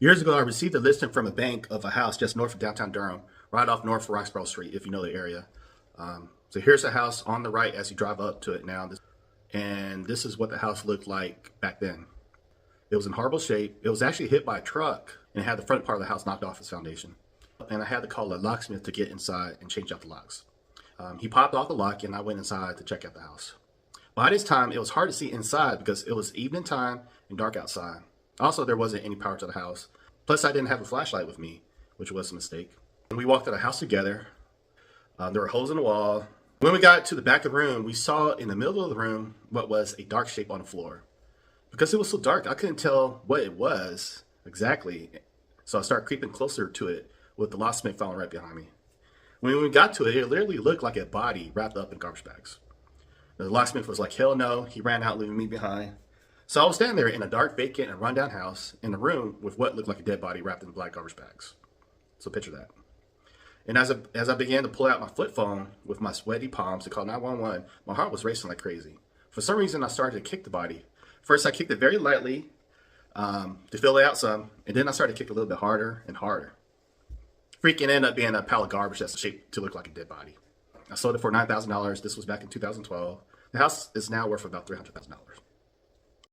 Years ago, I received a listing from a bank of a house just north of downtown Durham, right off North Roxborough Street, if you know the area. So here's a house on the right as you drive up to it now. And this is what the house looked like back then. It was in horrible shape. It was actually hit by a truck and it had the front part of the house knocked off its foundation. And I had to call a locksmith to get inside and change out the locks. He popped off the lock and I went inside to check out the house. By this time, it was hard to see inside because it was evening time and dark outside. Also, there wasn't any power to the house. Plus, I didn't have a flashlight with me, which was a mistake. And we walked to the house together. There were holes in the wall. When we got to the back of the room, we saw in the middle of the room what was a dark shape on the floor. Because it was so dark, I couldn't tell what it was exactly. So I started creeping closer to it with the locksmith following right behind me. When we got to it, it literally looked like a body wrapped up in garbage bags. The locksmith was like, hell no. He ran out, leaving me behind. So I was standing there in a dark, vacant, and rundown house in a room with what looked like a dead body wrapped in black garbage bags. So picture that. And as I began to pull out my flip phone with my sweaty palms to call 911, my heart was racing like crazy. For some reason, I started to kick the body. First, I kicked it very lightly to fill it out some, and then I started to kick a little bit harder and harder. Freaking ended up being a pile of garbage that's shaped to look like a dead body. I sold it for $9,000. This was back in 2012. The house is now worth about $300,000.